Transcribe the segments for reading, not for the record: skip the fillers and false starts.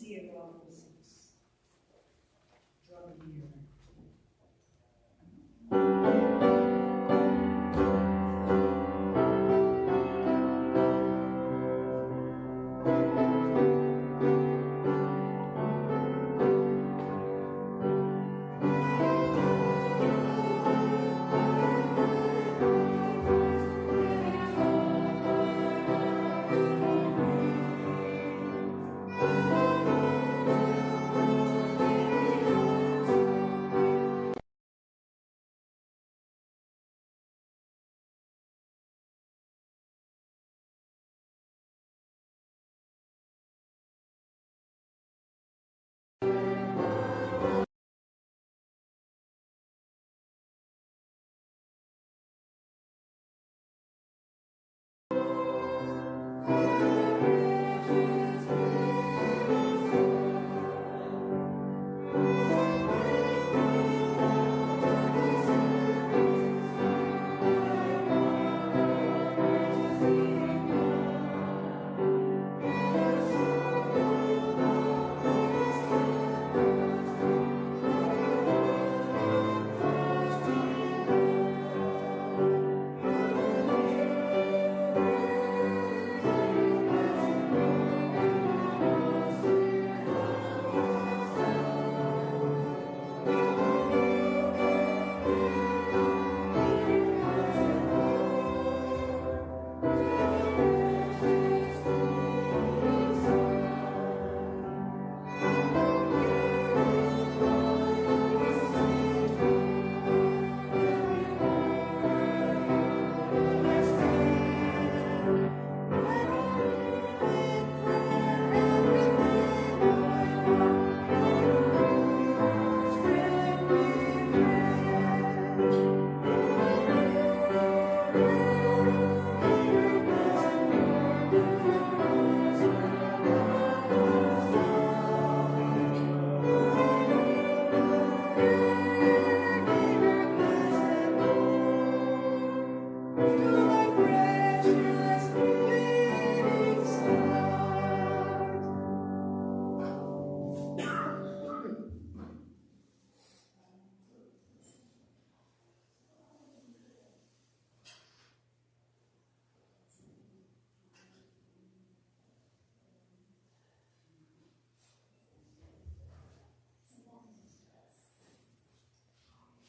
see around the 6. Drum here.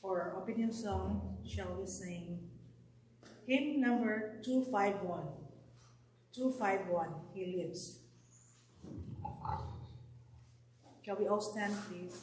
For our opening song, shall we sing hymn number 251. 251, He Lives. Shall we all stand, please?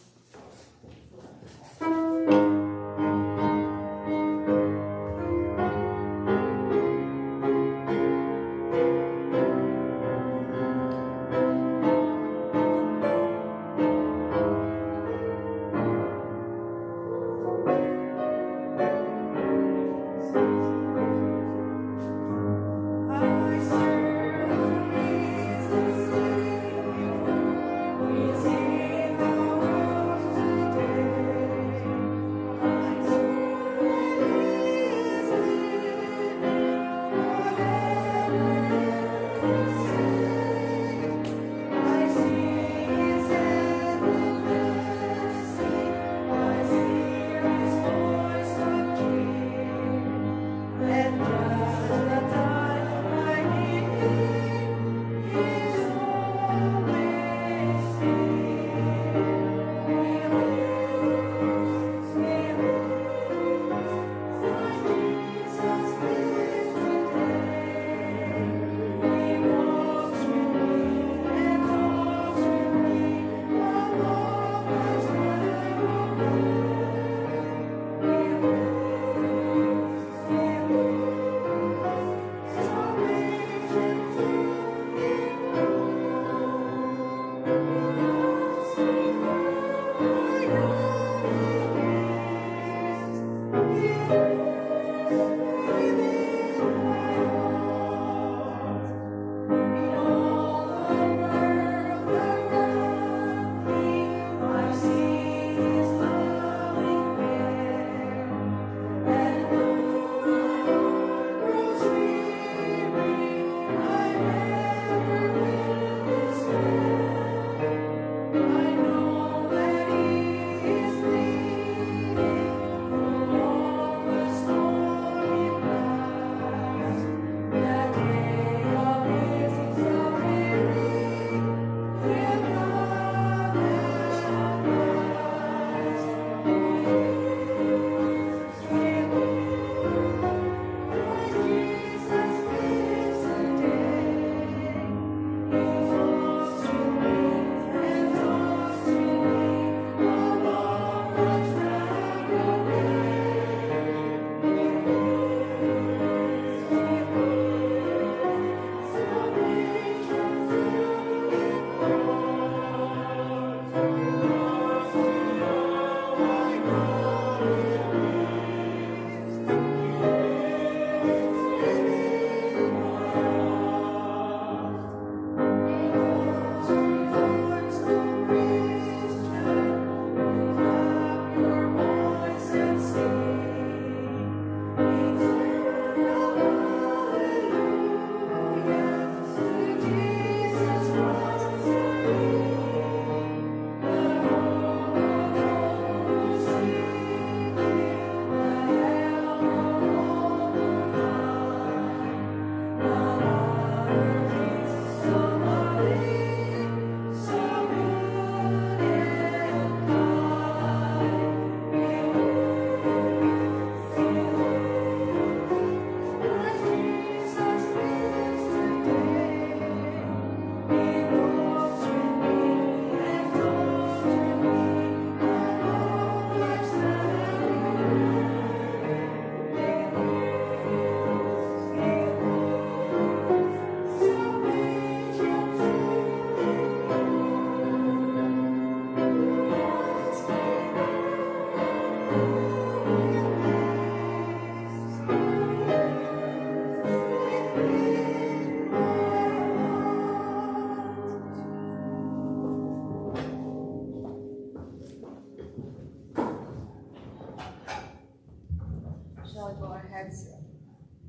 Shall go ahead, sir.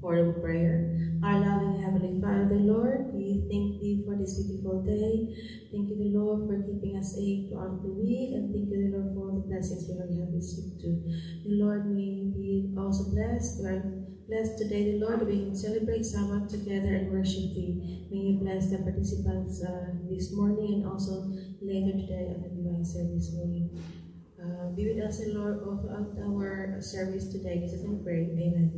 Word of prayer. Our loving Heavenly Father, Lord, we thank Thee for this beautiful day. Thank you, the Lord, for keeping us safe throughout the week, and thank you, the Lord, for all the blessings we have received too. The Lord, may be also blessed. We are blessed today, the Lord, we can celebrate Sabbath together and worship Thee. May you bless the participants this morning and also later today at the divine service. May be with us, the Lord, all throughout our service today. Jesus, we pray. Amen.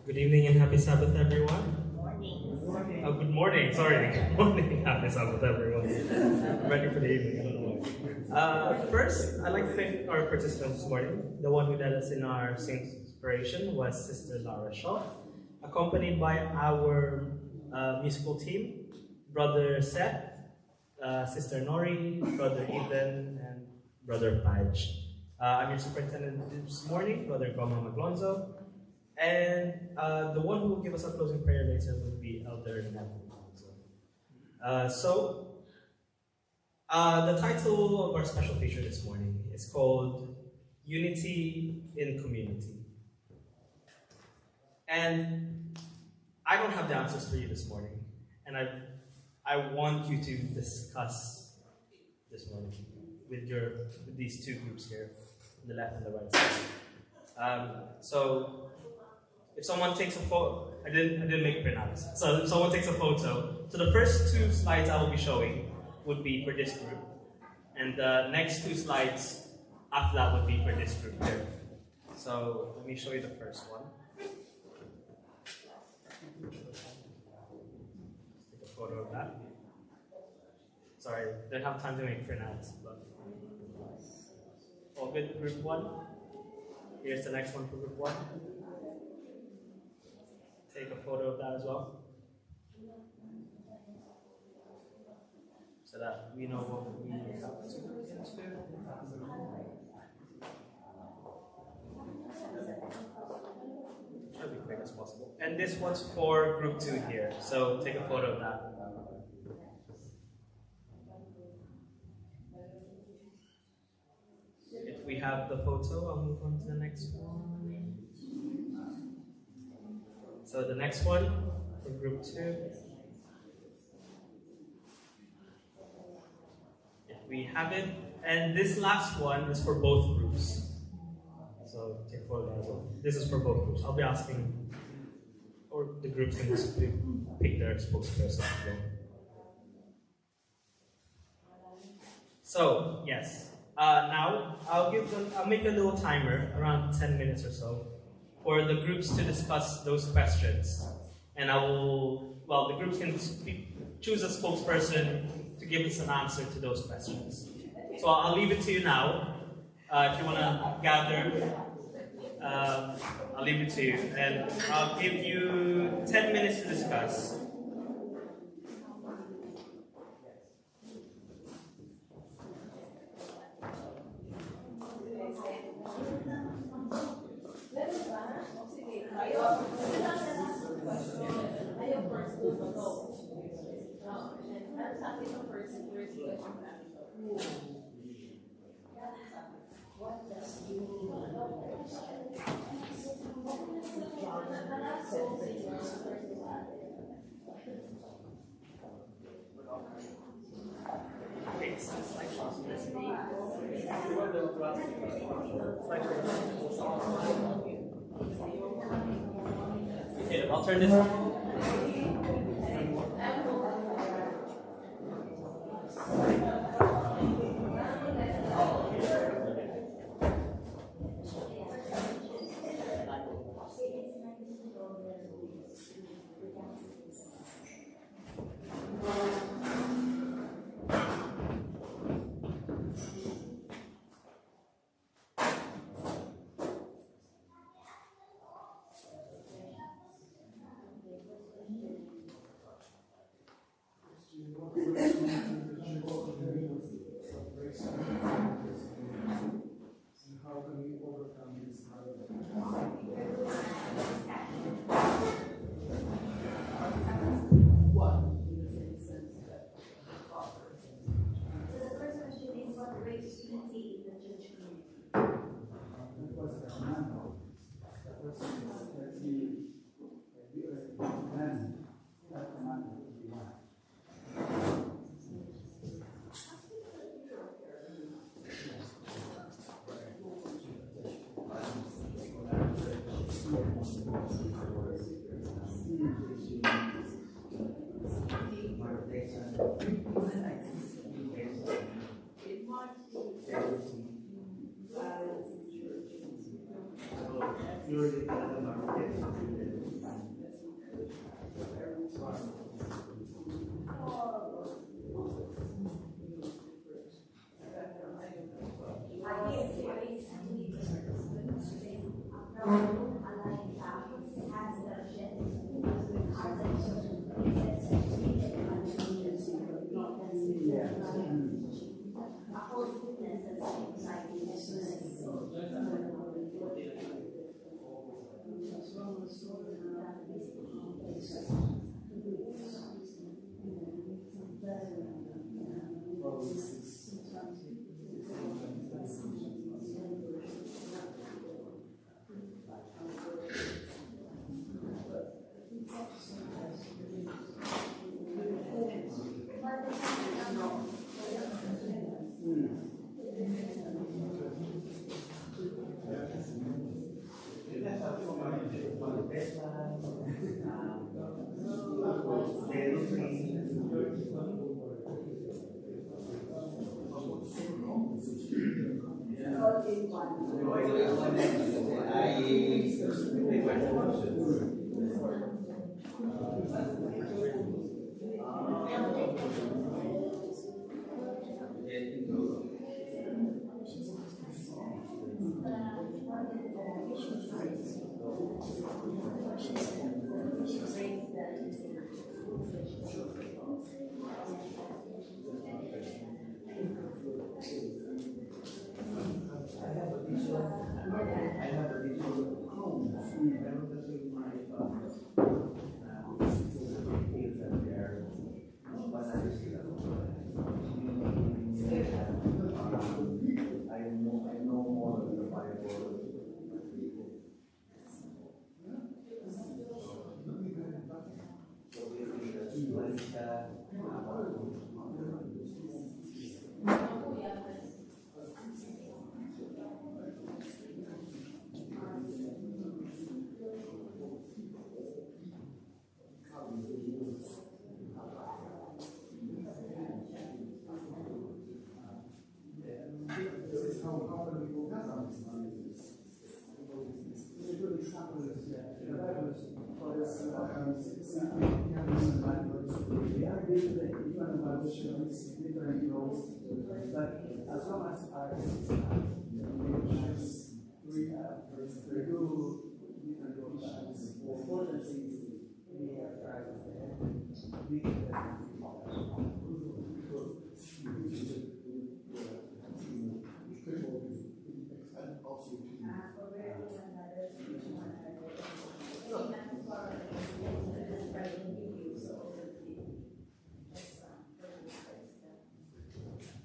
Good evening and happy Sabbath, everyone. Morning. Oh, good morning. Sorry, good morning. Happy Sabbath, everyone. I'm ready for the evening. I don't know why. First, I'd like to thank our participants this morning. The one who led us in our Saints Inspiration was Sister Lara Shaw, accompanied by our musical team, Brother Seth, Sister Nori, Brother Ethan, and Brother Paj. I'm your superintendent this morning, Brother Goma Maglonzo. And the one who will give us a closing prayer later will be Elder Neville Maglonzo. The title of our special feature this morning is called Unity in Community. And I don't have the answers for you this morning. And I want you to discuss this morning with these two groups here, the left and the right side. So if someone takes a photo, I didn't make printouts. So if someone takes a photo, so the first two slides I will be showing would be for this group, and the next two slides after that would be for this group here. So let me show you the first one. Take a photo of that. Sorry, didn't have time to make printouts, but all good. Group 1. Here's the next one for group 1. Take a photo of that as well, so that we know what we have to get into. Try to be quick as possible. And this one's for group 2 here, so take a photo of that. If we have the photo, I'll move on to the next one. So the next one for group 2. If we have it, and this last one is for both groups. So take a photo as well. This is for both groups. I'll be asking, or the groups can just pick their spokesperson. So yes, now I'll make a little timer around 10 minutes or so for the groups to discuss those questions, and the groups can choose a spokesperson to give us an answer to those questions. So I'll leave it to you now. If you want to gather, I'll leave it to you, and I'll give you 10 minutes to discuss. Okay, I'll turn this on.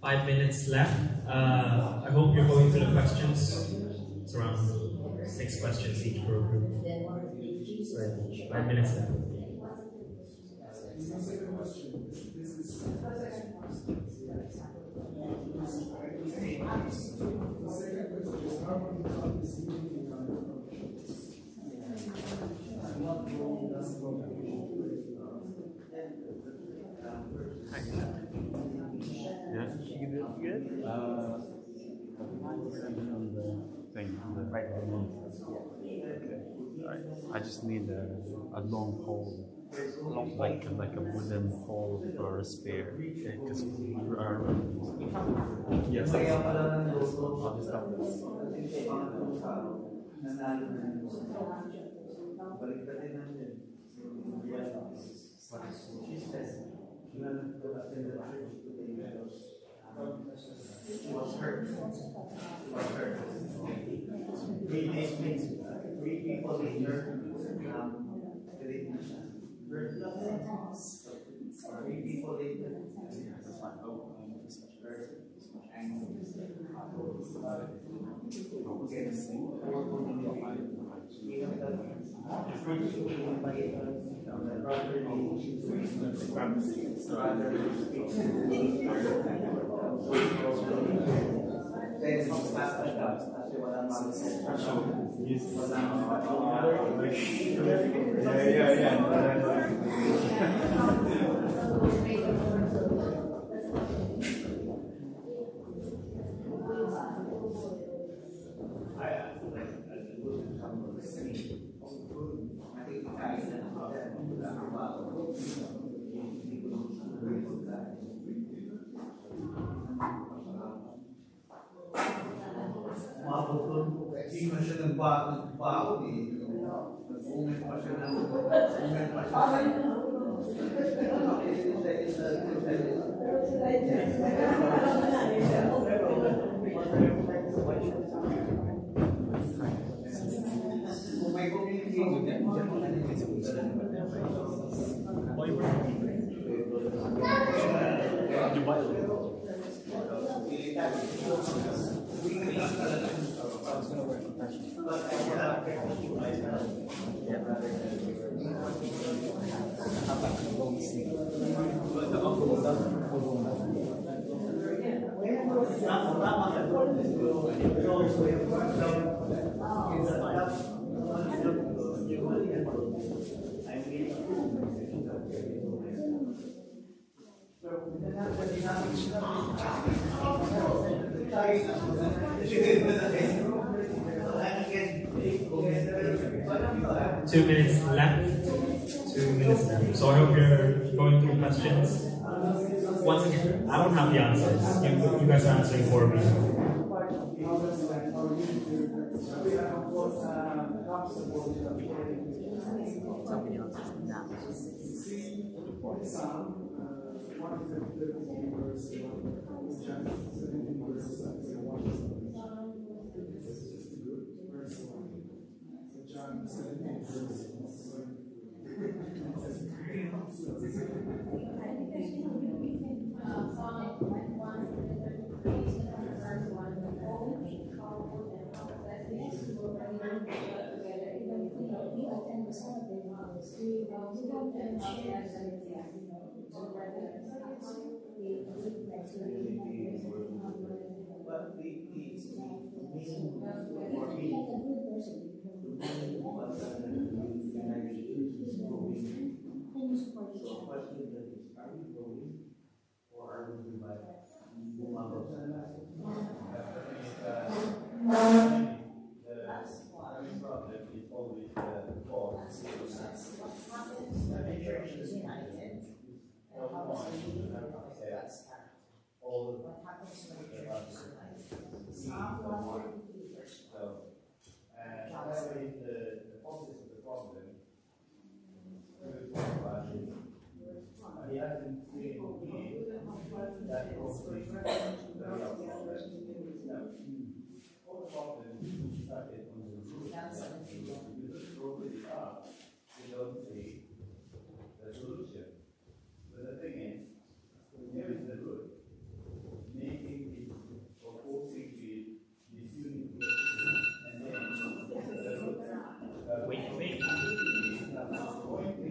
5 minutes left. I hope you're going through the questions. It's around 6 questions each per group. So 5 minutes left. Good? Thing, right. I just need a long pole, like a wooden pole for a spear. Because yes, I'll just have this. She was hurt. Three people later, three people later. Hindi man siya nagbaon eh. Nag-umet pa siya ng... Kung may communication, yan wala na yung sila. Two minutes left. 2 minutes left. So I hope you're going through questions. Once again, I don't have the answers. You guys are answering for me.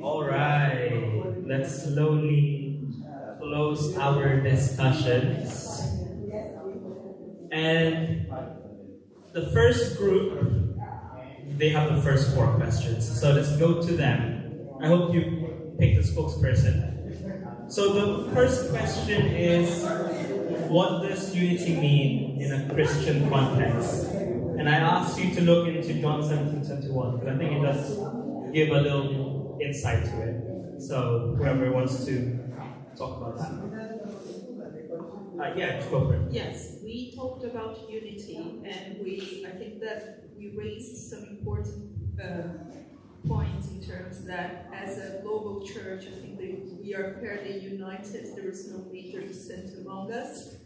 All right, let's slowly close our discussions. And the first group, they have the first 4 questions. So let's go to them. I hope you pick the spokesperson. So the first question is, what does unity mean in a Christian context? And I asked you to look into John 17:21, because I think it does give a little insight to it. So whoever wants to talk about that. Yeah, just go for it. Yes, we talked about unity, and I think that we raised some important points in terms that as a global church, I think that we are fairly united. There is no major dissent among us.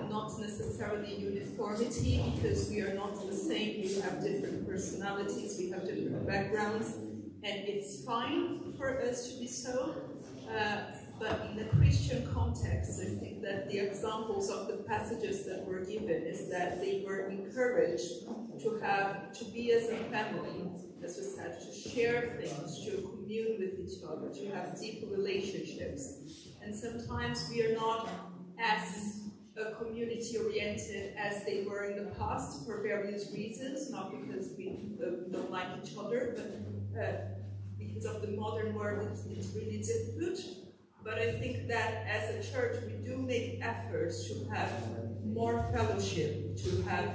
Not necessarily uniformity, because we are not the same. We have different personalities, we have different backgrounds, and it's fine for us to be so. But in the Christian context, I think that the examples of the passages that were given is that they were encouraged to be as a family, as we said, to share things, to commune with each other, to have deep relationships. And sometimes we are not as community-oriented as they were in the past for various reasons, not because we don't like each other, but because of the modern world, it's really difficult. But I think that as a church, we do make efforts to have more fellowship, to have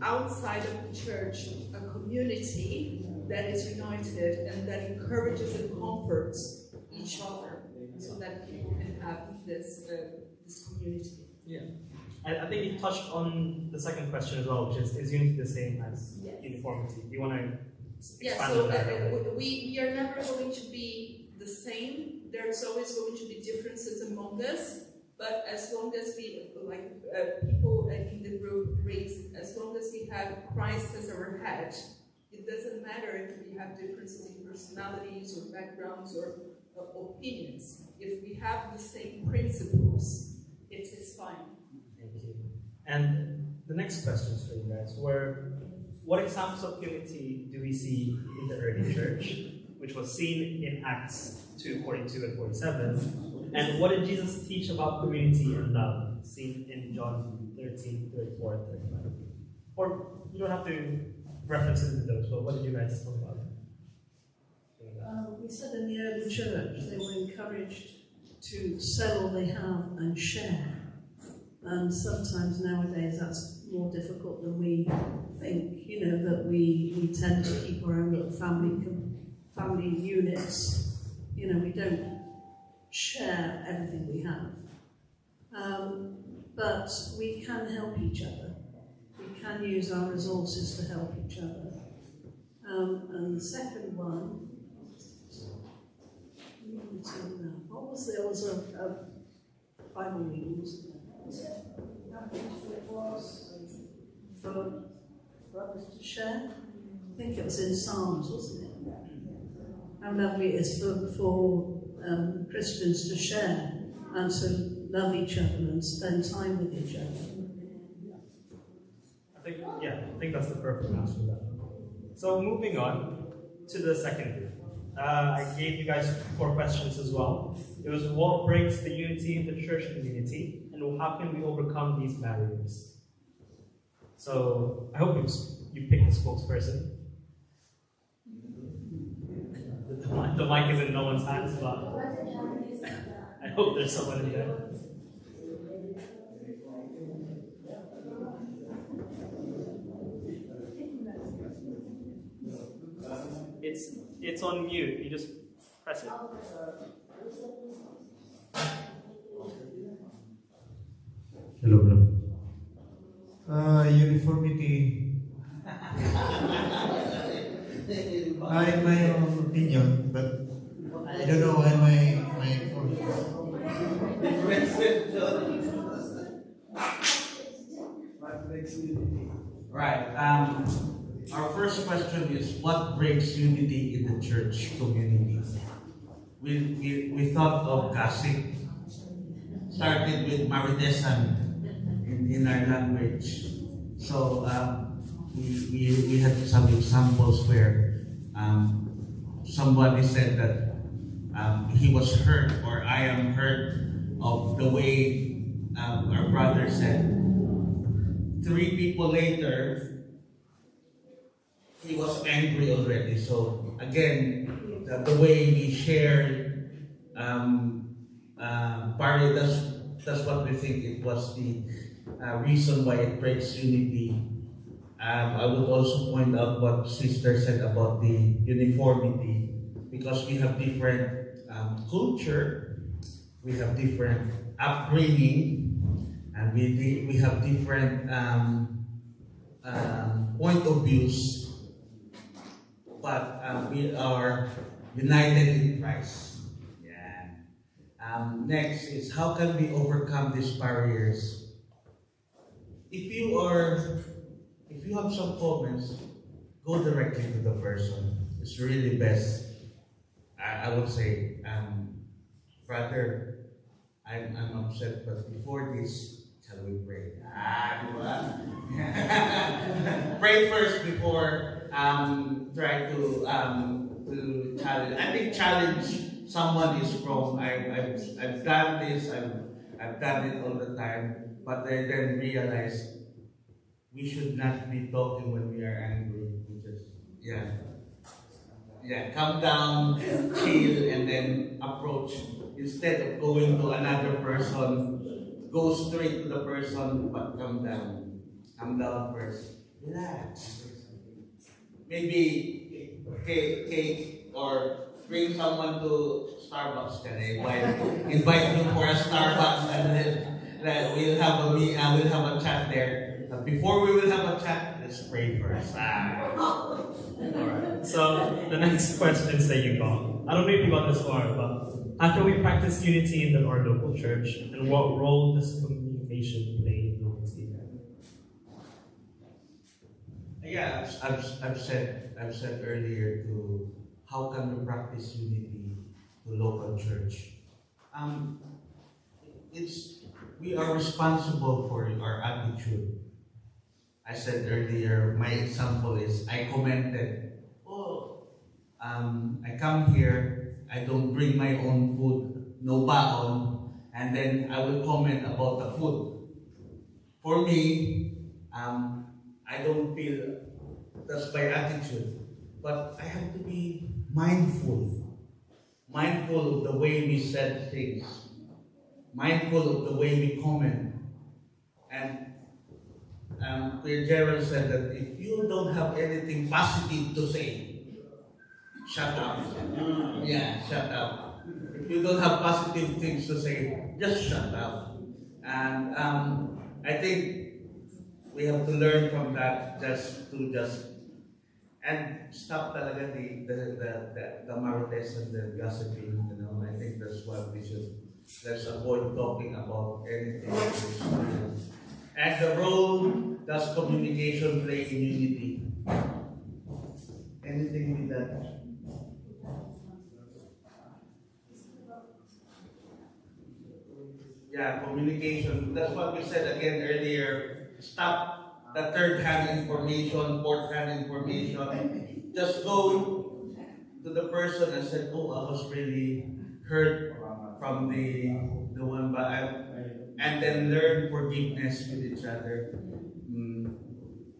outside of the church a community that is united and that encourages and comforts each other, so that people can have this community. Yeah. I think you touched on the second question as well, which is unity the same as uniformity? Do you want to expand on that? We are never going to be the same. There's always going to be differences among us, but as long as we, people in the group, that it doesn't matter if we have differences in personalities or backgrounds or opinions. If we have the same principles, it is fine. Thank you. And the next questions for you guys were, what examples of unity do we see in the early church, which was seen in Acts 2:42 and 47? And what did Jesus teach about community and love, seen in John 13:34 and 35? Or you don't have to reference it in those, but what did you guys talk about? We said in the early church they were encouraged to sell all they have and share. And sometimes nowadays that's more difficult than we think. You know, that we tend to keep our own little family units. You know, we don't share everything we have. But we can help each other. We can use our resources to help each other. And the second one, what was there? Was a Bible reading, wasn't there? For others to share. I think it was in Psalms, wasn't it? How lovely it is for Christians to share and to love each other and spend time with each other. I think that's the perfect answer for that. So moving on to the second group. I gave you guys 4 questions as well. It was, what breaks the unity in the church community, and how can we overcome these barriers? So I hope you picked the spokesperson. The mic is in no one's hands, but I hope there's someone in there. It's on mute. You just press it. Hello. Uniformity. I have my own opinion, but I don't know why my Right. Our first question is, what breaks unity in the church community? We thought of Kasik. Started with Maridesan in our language. So we had some examples where somebody said that he was hurt, or I am hurt of the way our brother said. 3 people later, he was angry already. So again, the way we share, partly that's what we think it was the reason why it breaks unity. I would also point out what Sister said about the uniformity, because we have different culture, we have different upbringing, and we have different point of views. But we are united in Christ. Yeah. Next is, how can we overcome these barriers? If you have some comments, go directly to the person. It's really best. I would say, brother, I'm upset, but before this, shall we pray? Pray first before try to challenge. I think challenge someone is wrong. I've done this. I've done it all the time. But I then realize we should not be talking when we are angry. We just calm down, chill, and then approach. Instead of going to another person, go straight to the person, but calm down. Calm down first. Relax. Maybe cake or bring someone to Starbucks today. Invite them for a Starbucks, and then we'll have a chat there. But before we will have a chat, let's pray first. Alright, so the next question is that you got. I don't know if you got this far, but how can we practice unity in our local church, and what role does communication play in unity? Yeah, I've said earlier to how can we practice unity to local church. We are responsible for our attitude. I said earlier, my example is I commented, I come here, I don't bring my own food, no baon, and then I will comment about the food. For me, I don't feel that's my attitude, but I have to be mindful of the way we said things, mindful of the way we comment. And Kuya Gerald said that if you don't have anything positive to say, shut up. Yeah, shut up. If you don't have positive things to say, just shut up. And I think we have to learn from that and stop talaga the marites and the gossiping. I think that's what we should. Let's avoid talking about anything. And the role does communication play in unity? Anything with that? Yeah, communication. That's what we said again earlier. Stop the third-hand information, fourth-hand information. Just go to the person and say, "Oh, I was really hurt from the one," and then learn forgiveness with each other.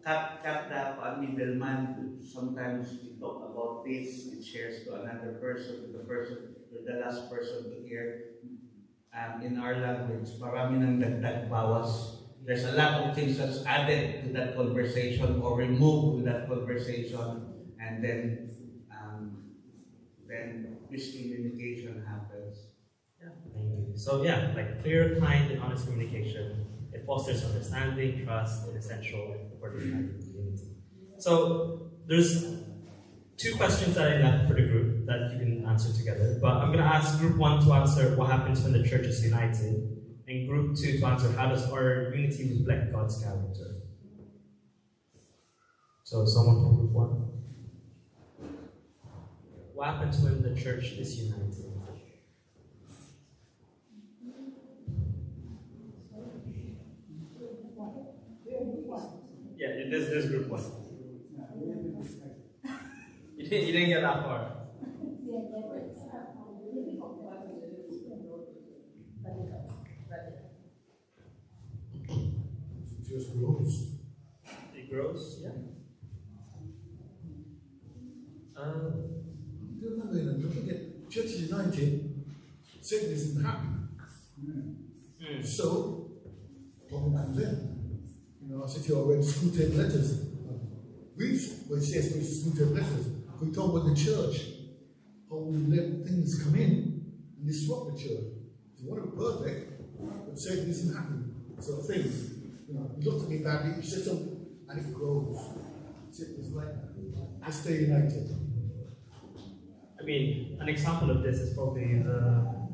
Cut the middleman. Sometimes we talk about this, it shares to another person, to the last person to hear. In our language, marami ng dagdag bawas. There's a lot of things that's added to that conversation or removed in that conversation, and then miscommunication happens. Yeah, thank you. So yeah, like clear, kind, and honest communication. It fosters understanding, trust, and essential for the community. So there's two questions that I left for the group that you can answer together. But I'm going to ask group 1 to answer what happens when the church is united, and group 2 to answer how does our unity reflect God's character. So someone from group 1. What happens when the church is united? Yeah, this is group 1. You didn't get that far. It just grows. It grows, yeah. Looking at Church United, Satan isn't happy. So, talking back then, I said to you, I read school tape letters. It says we school tape letters. We talk about the church, how we let things come in and disrupt the church. So what if perfect, but Satan isn't happy. So things, you look at me badly, you say something, and it grows. It's like that. I stay united. I mean, an example of this is probably the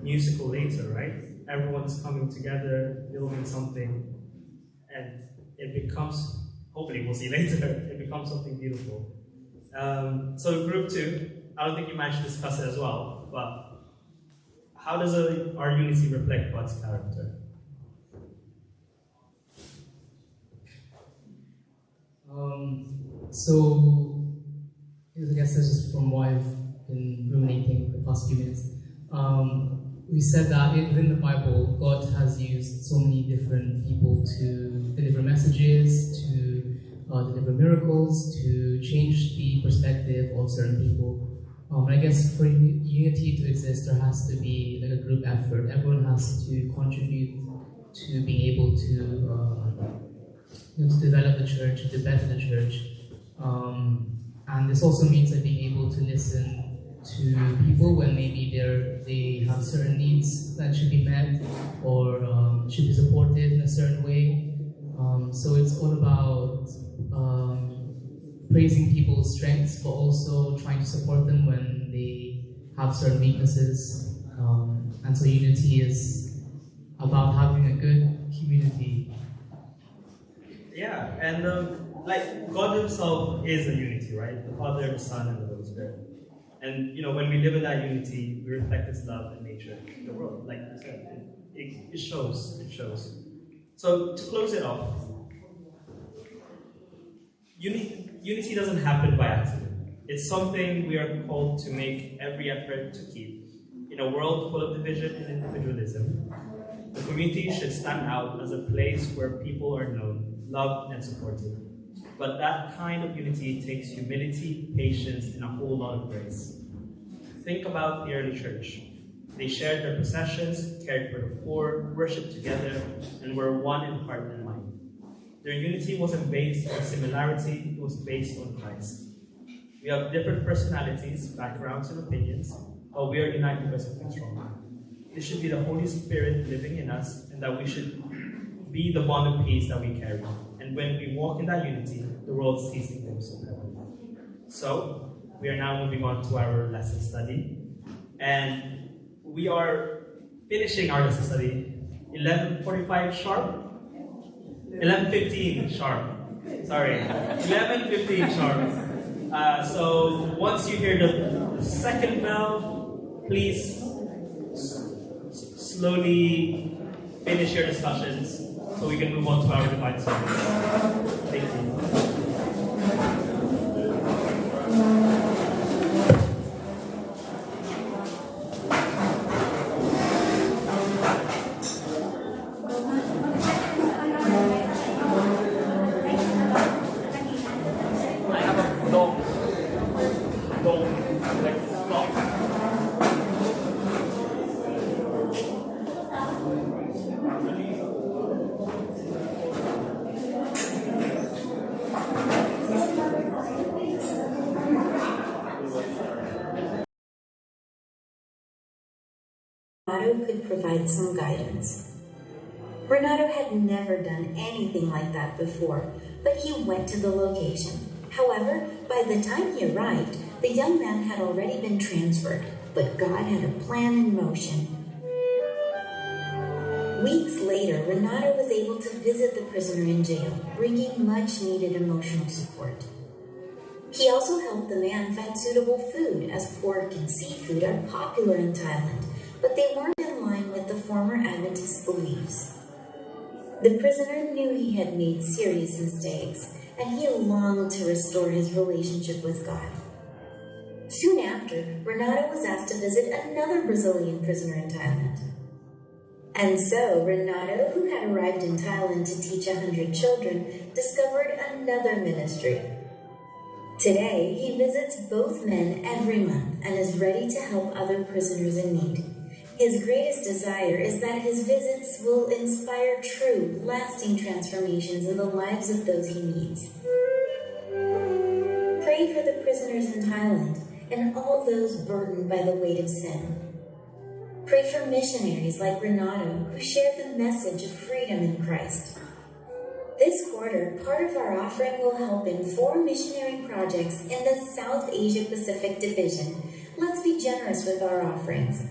musical later, right? Everyone's coming together, building something, and it becomes, hopefully we'll see later, it becomes something beautiful. So group 2, I don't think you managed to discuss it as well, but how does our unity reflect God's character? So I guess this is from what I've been ruminating the past few minutes. We said that within the Bible, God has used so many different people to deliver messages, to deliver miracles, to change the perspective of certain people. I guess for unity to exist, there has to be like a group effort. Everyone has to contribute to being able to develop the church, to better the church. And this also means that being able to listen to people when maybe they have certain needs that should be met or should be supported in a certain way. So it's all about praising people's strengths, but also trying to support them when they have certain weaknesses. And so unity is about having a good community. Yeah, and like God Himself is a unity, right? The Father, the Son, and the Holy Spirit. And when we live in that unity, we reflect His love in nature, in the world. Like you said, it shows. It shows. So to close it off, unity doesn't happen by accident. It's something we are called to make every effort to keep. In a world full of division and individualism, the community should stand out as a place where people are known, loved, and supported. But that kind of unity takes humility, patience, and a whole lot of grace. Think about the early church. They shared their possessions, cared for the poor, worshipped together, and were one in heart and mind. Their unity wasn't based on similarity, it was based on Christ. We have different personalities, backgrounds, and opinions, but we are united by something stronger. It should be the Holy Spirit living in us, and that we should be the bond of peace that we carry. And when we walk in that unity, the world sees the glimpse of heaven. So, we are now moving on to our lesson study. And we are finishing our lesson study 11:45 sharp? 11:15 sharp. Sorry, 11:15 sharp. So once you hear the second bell, please slowly finish your discussions so we can move on to our divine service. Thank you. Renato could provide some guidance. Renato had never done anything like that before, but he went to the location. However, by the time he arrived, the young man had already been transferred, but God had a plan in motion. Weeks later, Renato was able to visit the prisoner in jail, bringing much-needed emotional support. He also helped the man find suitable food, as pork and seafood are popular in Thailand, but they weren't in line with the former Adventist beliefs. The prisoner knew he had made serious mistakes, and he longed to restore his relationship with God. Soon after, Renato was asked to visit another Brazilian prisoner in Thailand. And so, Renato, who had arrived in Thailand to teach 100 children, discovered another ministry. Today, he visits both men every month and is ready to help other prisoners in need. His greatest desire is that his visits will inspire true, lasting transformations in the lives of those he meets. Pray for the prisoners in Thailand and all those burdened by the weight of sin. Pray for missionaries like Renato, who share the message of freedom in Christ. This quarter, part of our offering will help in 4 missionary projects in the South Asia Pacific Division. Let's be generous with our offerings.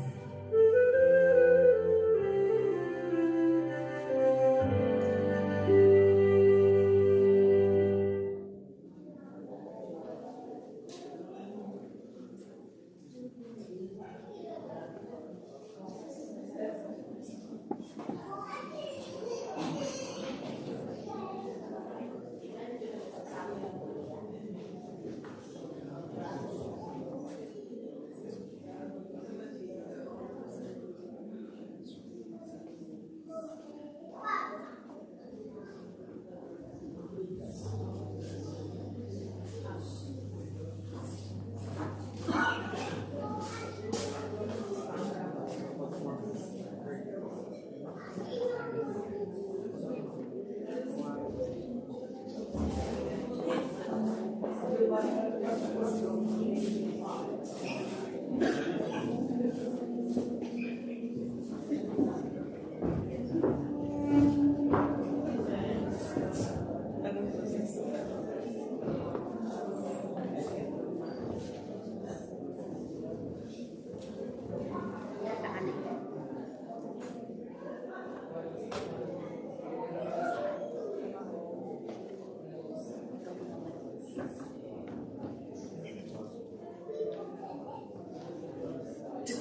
To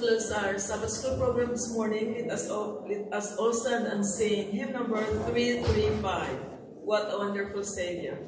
close our Sabbath School program this morning, let us all stand and sing hymn number 335, What a Wonderful Savior.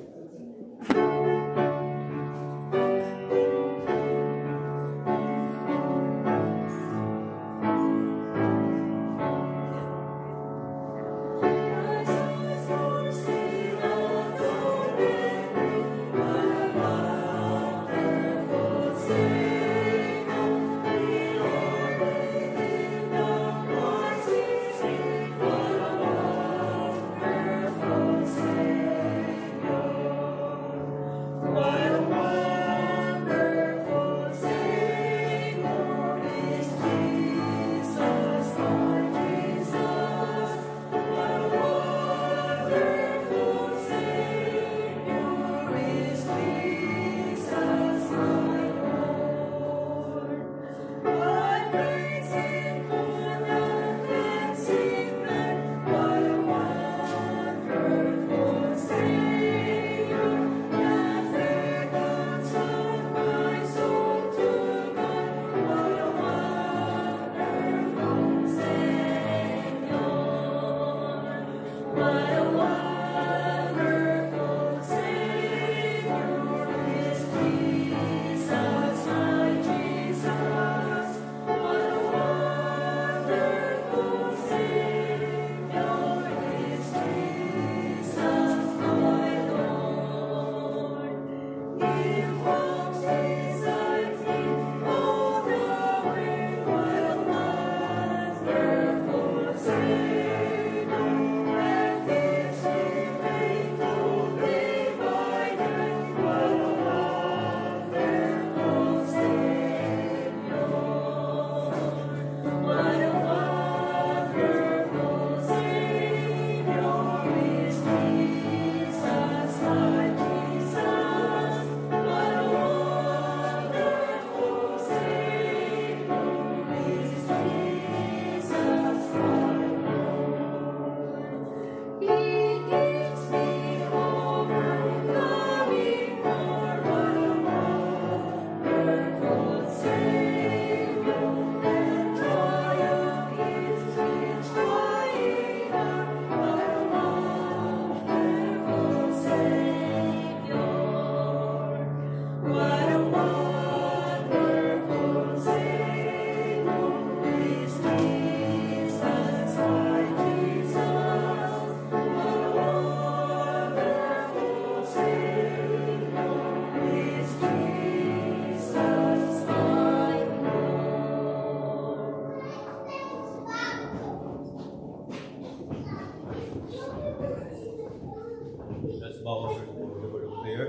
Let's bow our hearts for the word of prayer.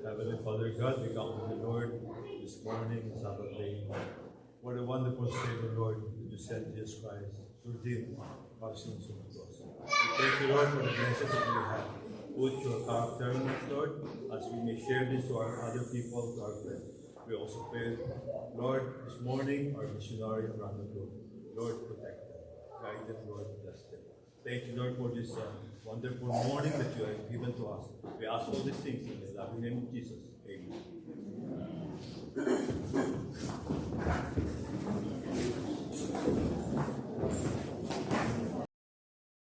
Heavenly Father God, we come to the Lord this morning, Sabbath day. What a wonderful Savior, Lord, that you sent Jesus Christ to redeem our sins on the cross. We thank you, Lord, for the blessings that we have. Put your character in us, Lord, as we may share this to our other people, to our friends. We also pray, Lord, this morning, our missionary around the globe. Lord, protect them. Guide them, Lord, bless them. Thank you, Lord, for this wonderful morning that you have given to us. We ask all these things in the loving name of Jesus. Amen.